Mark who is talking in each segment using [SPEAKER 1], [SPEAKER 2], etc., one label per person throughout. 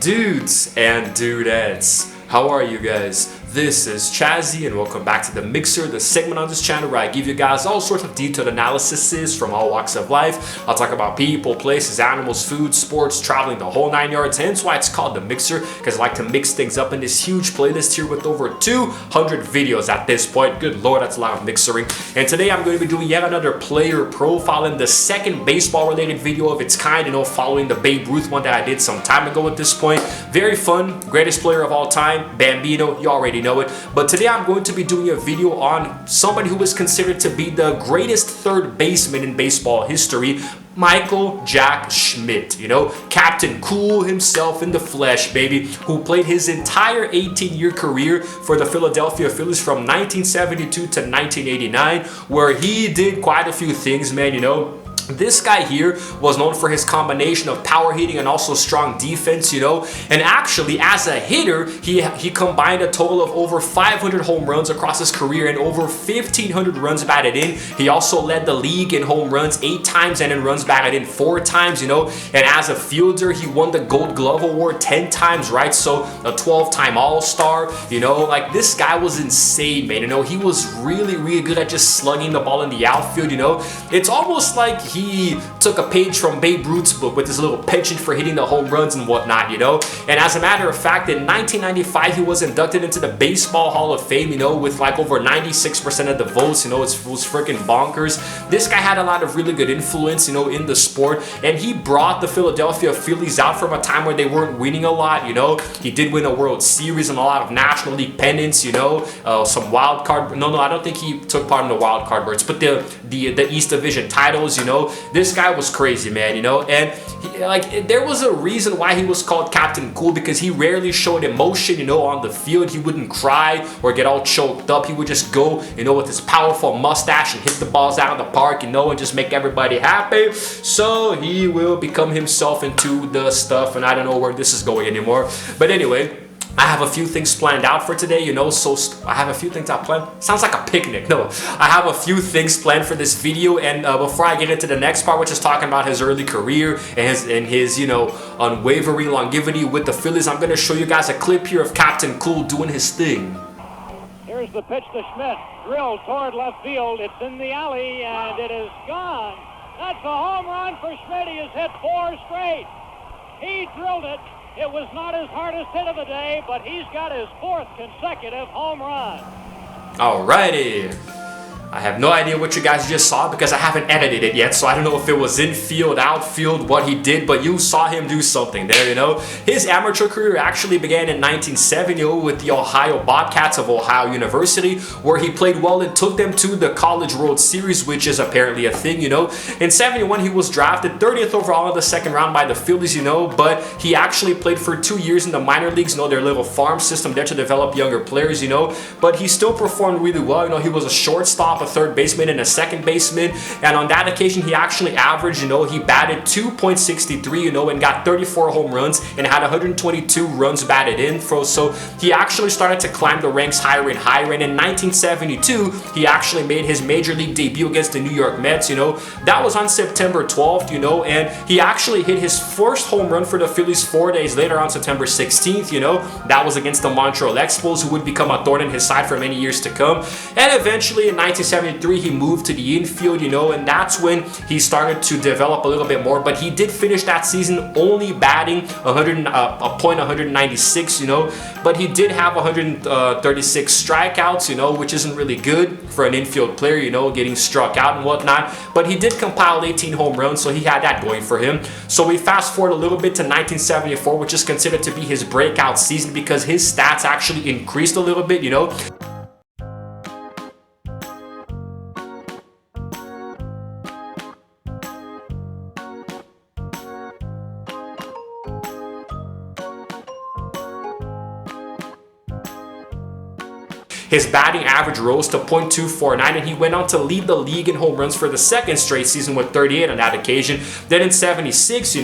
[SPEAKER 1] Dudes and dudettes, how are you guys? This is Chazzy and welcome back to The Mixer, the segment on this channel where I give you guys all sorts of detailed analyses from all walks of life. I'll talk about people, places, animals, food, sports, traveling, the whole 9 yards. Hence why it's called The Mixer, because I like to mix things up in this huge playlist here with over 200 videos at this point. Good lord, that's a lot of mixering. And today I'm going to be doing yet another player profile in the second baseball related video of its kind, following the Babe Ruth one that I did some time ago at this point. Very fun, greatest player of all time, Bambino, you already know it. But today I'm going to be doing a video on somebody who is considered to be the greatest third baseman in baseball history, Michael Jack Schmidt, Captain Cool himself in the flesh, baby, who played his entire 18-year career for the Philadelphia Phillies from 1972 to 1989, where he did quite a few things, man, This guy here was known for his combination of power hitting and also strong defense, and actually as a hitter, he combined a total of over 500 home runs across his career and over 1,500 runs batted in. He also led the league in home runs 8 times and in runs batted in 4 times, and as a fielder, he won the Gold Glove Award 10 times, right? So a 12-time All-Star, like this guy was insane, man. He was really, really good at just slugging the ball in the outfield, It's almost like he took a page from Babe Ruth's book with his little penchant for hitting the home runs and whatnot, And as a matter of fact, in 1995, he was inducted into the Baseball Hall of Fame, with like over 96% of the votes, it was freaking bonkers. This guy had a lot of really good influence, in the sport, and he brought the Philadelphia Phillies out from a time where they weren't winning a lot, He did win a World Series and a lot of National League pennants, some wild card. No, I don't think he took part in the wild card birds, but the East Division titles, This guy was crazy, man, and there was a reason why he was called Captain Cool, because he rarely showed emotion, on the field. He wouldn't cry or get all choked up. He would just go, with his powerful mustache and hit the balls out of the park, and just make everybody happy. So he will become himself into the stuff, and I don't know where this is going anymore. But anyway, I have a few things planned out for today, so I have a few things I planned. Sounds like a picnic. No, I have a few things planned for this video, and before I get into the next part, which is talking about his early career and his unwavering longevity with the Phillies, I'm going to show you guys a clip here of Captain Cool doing his thing.
[SPEAKER 2] Here's the pitch to Schmidt, drilled toward left field. It's in the alley, and it is gone. That's a home run for Schmidt. He has hit 4 straight. He drilled it. It was not his hardest hit of the day, but he's got his 4th consecutive home run.
[SPEAKER 1] Alrighty. I have no idea what you guys just saw because I haven't edited it yet, so I don't know if it was infield, outfield, what he did, but you saw him do something there, His amateur career actually began in 1970 with the Ohio Bobcats of Ohio University, where he played well and took them to the College World Series, which is apparently a thing, In 71, he was drafted 30th overall in the 2nd round by the Phillies, but he actually played for 2 years in the minor leagues, their little farm system there to develop younger players, but he still performed really well. He was a shortstop, a third baseman, and a second baseman, and on that occasion he actually averaged, he batted 2.63, and got 34 home runs and had 122 runs batted in. So he actually started to climb the ranks higher and higher, and in 1972 he actually made his major league debut against the New York Mets. That was on September 12th, and he actually hit his first home run for the Phillies 4 days later on September 16th. That was against the Montreal Expos, who would become a thorn in his side for many years to come. And eventually in 1973 he moved to the infield, and that's when he started to develop a little bit more. But he did finish that season only batting .196, but he did have 136 strikeouts, which isn't really good for an infield player, getting struck out and whatnot. But he did compile 18 home runs, so he had that going for him. So we fast forward a little bit to 1974, which is considered to be his breakout season because his stats actually increased a little bit, His batting average rose to .249, and he went on to lead the league in home runs for the 2nd straight season with 38 on that occasion. Then in 76,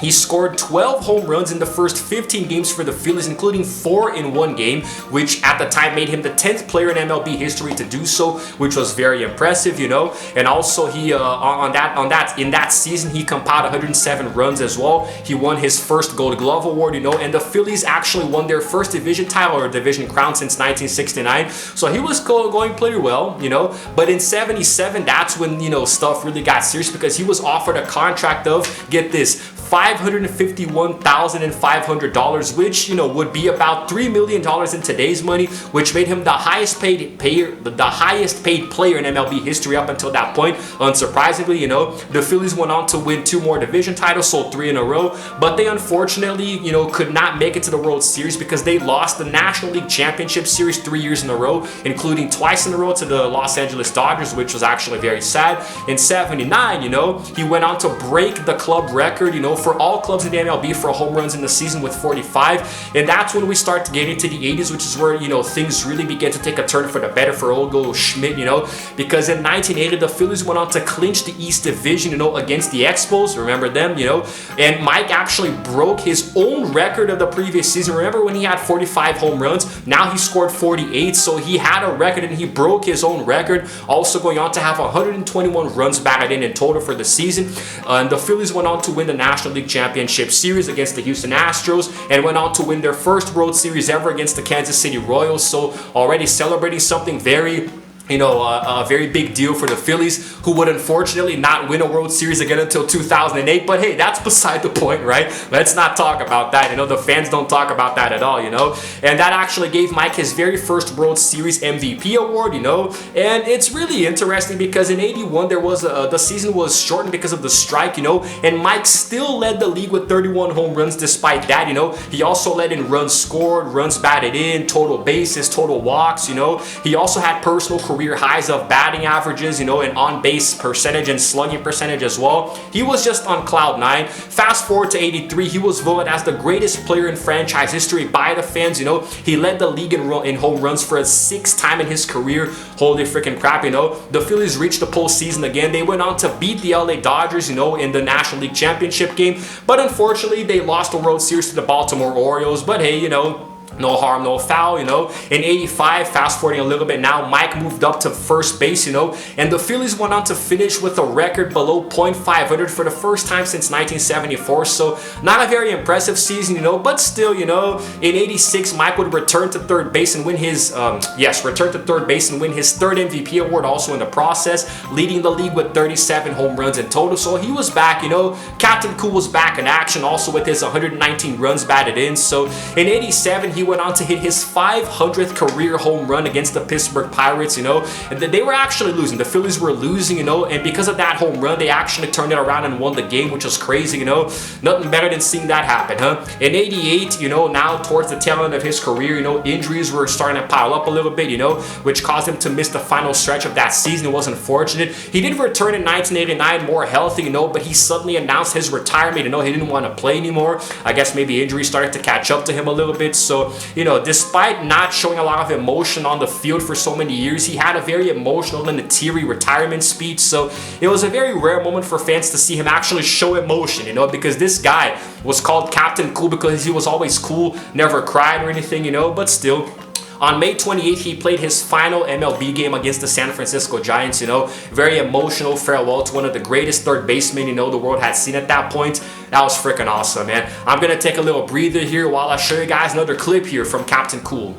[SPEAKER 1] He scored 12 home runs in the first 15 games for the Phillies, including 4 in one game, which at the time made him the 10th player in MLB history to do so, which was very impressive, you know. And also he in that season he compiled 107 runs as well. He won his first Gold Glove award, you know, and the Phillies actually won their first division title or division crown since 1969. So he was going pretty well, you know. But in 77, that's when, you know, stuff really got serious, because he was offered a contract of, get this, $551,500, which, you know, would be about $3 million in today's money, which made him the highest paid player in MLB history up until that point. Unsurprisingly, you know, the Phillies went on to win 2 more division titles, so 3 in a row, but they unfortunately, you know, could not make it to the World Series because they lost the National League Championship Series 3 years in a row, including twice in a row to the Los Angeles Dodgers, which was actually very sad. In 79, you know, he went on to break the club record, you know, for all clubs in the MLB for home runs in the season with 45. And that's when we start to get into the 80s, which is where, you know, things really began to take a turn for the better for old Schmidt, you know, because in 1980 the Phillies went on to clinch the East Division, you know, against the Expos. Remember them, you know, and Mike actually broke his own record of the previous season. Remember when he had 45 home runs? Now he scored 48, so he had a record and he broke his own record, also going on to have 121 runs batted in total for the season. And the Phillies went on to win the National League Championship Series against the Houston Astros and went on to win their first World Series ever against the Kansas City Royals. So already celebrating something very, you know, a very big deal for the Phillies, who would unfortunately not win a World Series again until 2008. But hey, that's beside the point, right? Let's not talk about that. You know, the fans don't talk about that at all, you know. And that actually gave Mike his very first World Series MVP award, you know. And it's really interesting because in 81 there was the season was shortened because of the strike, you know. And Mike still led the league with 31 home runs despite that, you know. He also led in runs scored, runs batted in, total bases, total walks, you know. He also had personal career highs of batting averages, you know, and on-base percentage and slugging percentage as well. He was just on cloud 9. Fast forward to 83, he was voted as the greatest player in franchise history by the fans, you know. He led the league in home runs for a 6th time in his career. Holy freaking crap, you know. The Phillies reached the postseason again. They went on to beat the LA Dodgers, you know, in the National League Championship game, but unfortunately they lost the World Series to the Baltimore Orioles. But hey, you know, no harm, no foul, you know. In 85, fast forwarding a little bit now, Mike moved up to first base, you know, and the Phillies went on to finish with a record below .500 for the first time since 1974. So not a very impressive season, you know, but still, you know, in 86, Mike would return to third base and win his, return to third base and win his 3rd MVP award also in the process, leading the league with 37 home runs in total. So he was back, you know. Captain Cool was back in action also with his 119 runs batted in. So in 87, he went on to hit his 500th career home run against the Pittsburgh Pirates, you know, and they were actually losing. The Phillies were losing, you know, and because of that home run, they actually turned it around and won the game, which was crazy, you know. Nothing better than seeing that happen, huh? In 88, you know, now towards the tail end of his career, you know, injuries were starting to pile up a little bit, you know, which caused him to miss the final stretch of that season. It was unfortunate. He did return in 1989 more healthy, you know, but he suddenly announced his retirement, you know. He didn't want to play anymore. I guess maybe injuries started to catch up to him a little bit. So, you know, despite not showing a lot of emotion on the field for so many years, he had a very emotional and a teary retirement speech. So it was a very rare moment for fans to see him actually show emotion, you know, because this guy was called Captain Cool because he was always cool, never cried or anything, you know, but still. On May 28th, he played his final MLB game against the San Francisco Giants, you know. Very emotional farewell to one of the greatest third basemen, you know, the world had seen at that point. That was freaking awesome, man. I'm going to take a little breather here while I show you guys another clip here from Captain Cool.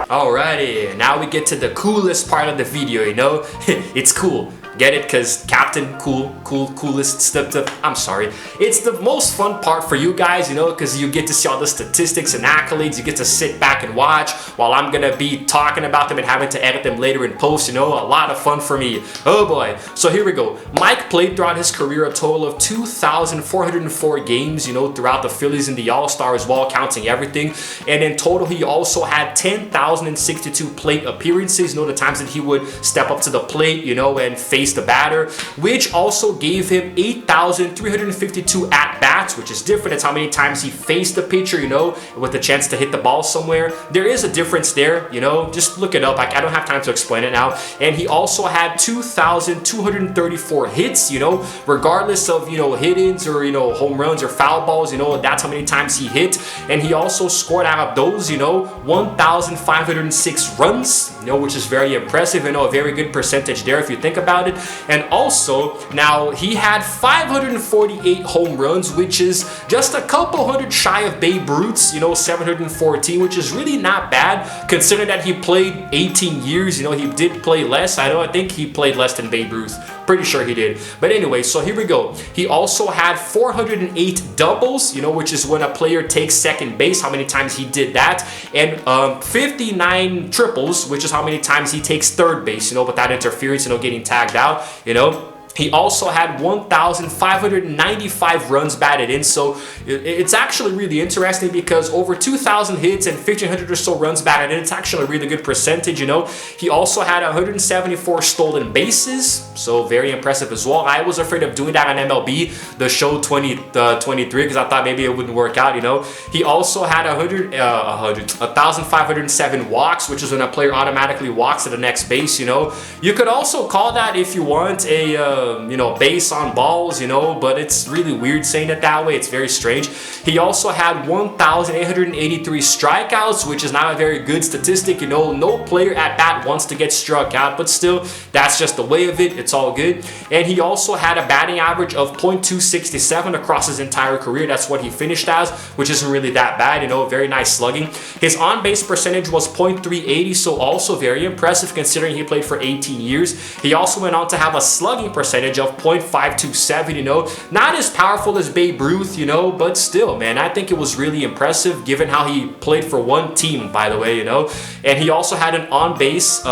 [SPEAKER 1] Alrighty, now we get to the coolest part of the video, you know. It's cool. Get it? Because Captain coolest stuff. I'm sorry. It's the most fun part for you guys, you know, because you get to see all the statistics and accolades. You get to sit back and watch while I'm going to be talking about them and having to edit them later in post, you know. A lot of fun for me. Oh boy. So here we go. Mike played throughout his career a total of 2,404 games, you know, throughout the Phillies and the All-Star as well, counting everything. And in total, he also had 10,000 2,062 plate appearances, you know, the times that he would step up to the plate, you know, and face the batter, which also gave him 8,352 at-bats, which is different. It's how many times he faced the pitcher, you know, with the chance to hit the ball somewhere. There is a difference there, you know, just look it up. I don't have time to explain it now. And he also had 2,234 hits, you know, regardless of, you know, hit-ins or, you know, home runs or foul balls, you know, that's how many times he hit. And he also scored out of those, you know, 1,506 runs, you know, which is very impressive, you know, a very good percentage there if you think about it. And also, now he had 548 home runs, which is just a couple hundred shy of Babe Ruth's, you know, 714, which is really not bad considering that he played 18 years, you know, he did play less. I think he played less than Babe Ruth. Pretty sure he did. But anyway, so here we go. He also had 408 doubles, you know, which is when a player takes second base, how many times he did that, and 59 triples, which is how many times he takes third base, you know, without interference, you know, getting tagged out, you know. He also had 1,595 runs batted in, so it's actually really interesting because over 2,000 hits and 1,500 or so runs batted in, it's actually a really good percentage, you know. He also had 174 stolen bases, so very impressive as well. I was afraid of doing that on MLB, the show 23, because I thought maybe it wouldn't work out, you know. He also had 1,507 walks, which is when a player automatically walks to the next base, you know. You could also call that, if you want, a you know, base on balls, you know, but it's really weird saying it that way. It's very strange. He also had 1,883 strikeouts, which is not a very good statistic, you know. No player at bat wants to get struck out, but still, that's just the way of it. It's all good. And he also had a batting average of .267 across his entire career. That's what he finished as, which isn't really that bad, you know, very nice slugging. His on-base percentage was .380, so also very impressive considering he played for 18 years. He also went on to have a slugging percentage of .527, you know, not as powerful as Babe Ruth, you know, but still, man, I think it was really impressive given how he played for one team, by the way, you know. And he also had an on-base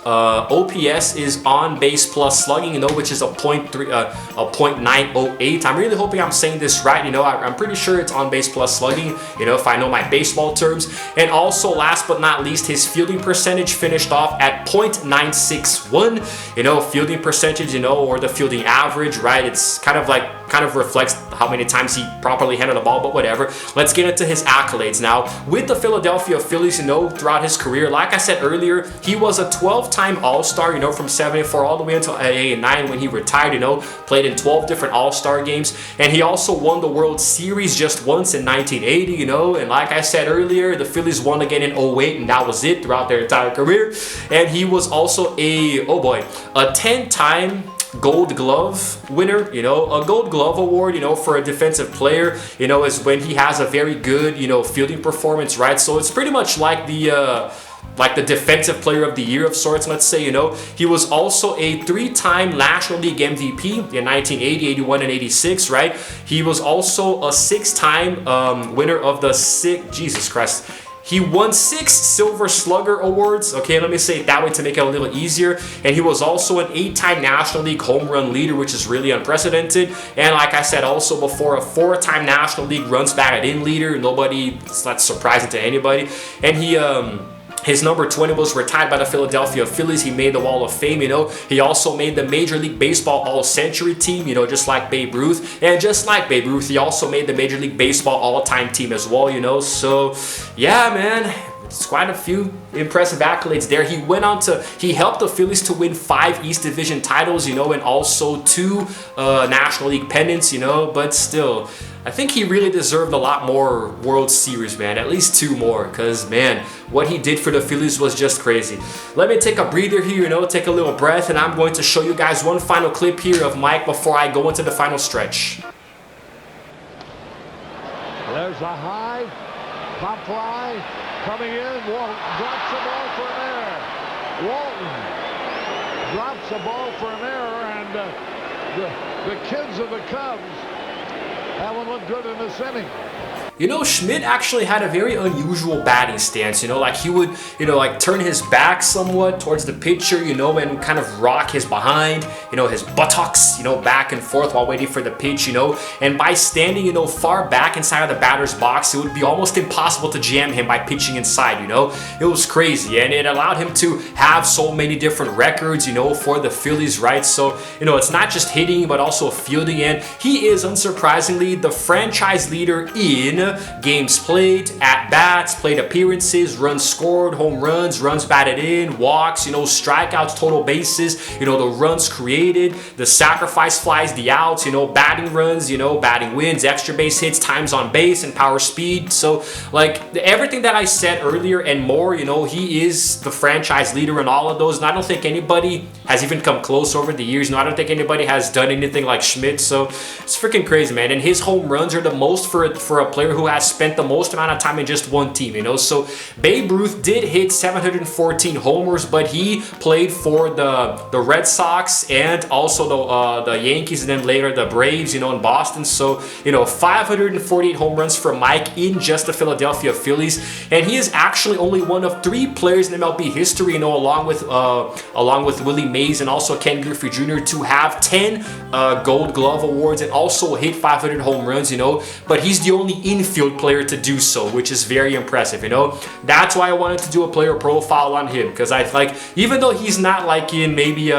[SPEAKER 1] OPS is on base plus slugging, you know, which is a .908. I'm really hoping I'm saying this right, you know. I'm pretty sure it's on base plus slugging, you know, if I know my baseball terms. And also, last but not least, his fielding percentage finished off at .961, you know, fielding percentage, you know, or the fielding average, right? It's kind of reflects how many times he properly handled the ball, but whatever. Let's get into his accolades now. With the Philadelphia Phillies, you know, throughout his career, like I said earlier, he was a 12-time All-Star, you know, from 74 all the way until 89 when he retired, you know, played in 12 different All-Star games, and he also won the World Series just once in 1980, you know, and like I said earlier, the Phillies won again in 08, and that was it throughout their entire career. And he was also a 10-time Gold Glove winner, you know. A Gold Glove award, you know, for a defensive player, you know, is when he has a very good, you know, fielding performance, right? So it's pretty much like the defensive player of the year of sorts, let's say, you know. He was also a 3-time National League MVP in 1980, 81, and 86, right? He was also a 6-time winner of the Jesus Christ. He won 6 Silver Slugger awards, okay, let me say it that way to make it a little easier. And he was also an 8-time National League home run leader, which is really unprecedented. And like I said also before, a 4-time National League runs batted in leader. That's surprising to anybody. And his number 20 was retired by the Philadelphia Phillies. He made the Wall of Fame, you know. He also made the Major League Baseball All-Century team, you know, just like Babe Ruth. And just like Babe Ruth, he also made the Major League Baseball All-Time team as well, you know. So, yeah, man, it's quite a few impressive accolades there. He helped the Phillies to win 5 East Division titles, you know, and also 2 National League pennants, you know. But still, I think he really deserved a lot more World Series, man. At least 2 more, because, man, what he did for the Phillies was just crazy. Let me take a breather here, you know, take a little breath, and I'm going to show you guys one final clip here of Mike before I go into the final stretch.
[SPEAKER 3] There's a high pop fly coming in. Walton drops the ball for an error. Walton drops the ball for an error, and the kids of the Cubs haven't looked good in this inning.
[SPEAKER 1] You know, Schmidt actually had a very unusual batting stance, you know, like he would, you know, like turn his back somewhat towards the pitcher, you know, and kind of rock his behind, you know, his buttocks, you know, back and forth while waiting for the pitch, you know, and by standing, you know, far back inside of the batter's box, it would be almost impossible to jam him by pitching inside, you know. It was crazy, and it allowed him to have so many different records, you know, for the Phillies, right? So, you know, it's not just hitting, but also fielding, and he is, unsurprisingly, the franchise leader in games played, at-bats, plate appearances, runs scored, home runs, runs batted in, walks, you know, strikeouts, total bases, you know, the runs created, the sacrifice flies, the outs, you know, batting runs, you know, batting wins, extra base hits, times on base, and power speed. So, like, everything that I said earlier and more, you know, he is the franchise leader in all of those, and I don't think anybody has even come close over the years. No, I don't think anybody has done anything like Schmidt, so it's freaking crazy, man. And his home runs are the most for a player who has spent the most amount of time in just one team, you know. So Babe Ruth did hit 714 homers, but he played for the Red Sox and also the Yankees, and then later the Braves, you know, in Boston. So, you know, 548 home runs for Mike in just the Philadelphia Phillies, and he is actually only one of 3 players in MLB history, you know, along with Willie Mays and also Ken Griffey Jr. to have 10 Gold Glove awards and also hit 500 home runs, you know. But he's the only infield player to do so, which is very impressive, you know. That's why I wanted to do a player profile on him, because I like, even though he's not like in maybe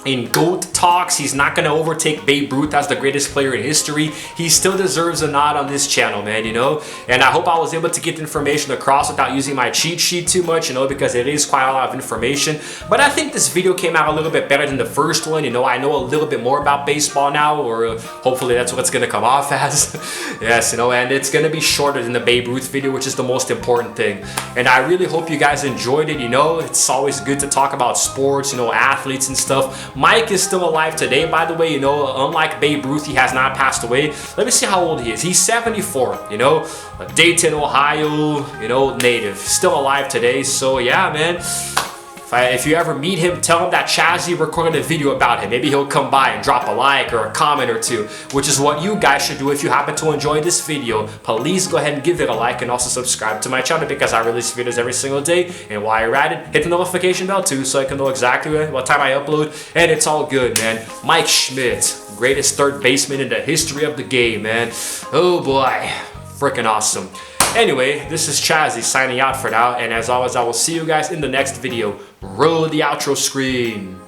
[SPEAKER 1] in GOAT talks, he's not going to overtake Babe Ruth as the greatest player in history. He still deserves a nod on this channel, man, you know. And I hope I was able to get the information across without using my cheat sheet too much, you know, because it is quite a lot of information. But I think this video came out a little bit better than the first one, you know. I know a little bit more about baseball now, or hopefully that's what it's going to come off as. Yes, you know, and it's going to be shorter than the Babe Ruth video, which is the most important thing. And I really hope you guys enjoyed it, you know. It's always good to talk about sports, you know, athletes and stuff. Mike is still alive today, by the way, you know, unlike Babe Ruth, he has not passed away. Let me see how old he is. He's 74, you know, a Dayton, Ohio, you know, native, still alive today. So yeah, man, if you ever meet him, tell him that Chazzy recorded a video about him. Maybe he'll come by and drop a like or a comment or two, which is what you guys should do if you happen to enjoy this video. Please go ahead and give it a like and also subscribe to my channel, because I release videos every single day. And while you're at it, hit the notification bell too, so I can know exactly what time I upload. And it's all good, man. Mike Schmidt, greatest third baseman in the history of the game, man. Oh boy, freaking awesome. Anyway, this is Chazzy signing out for now, and as always, I will see you guys in the next video. Roll the outro screen.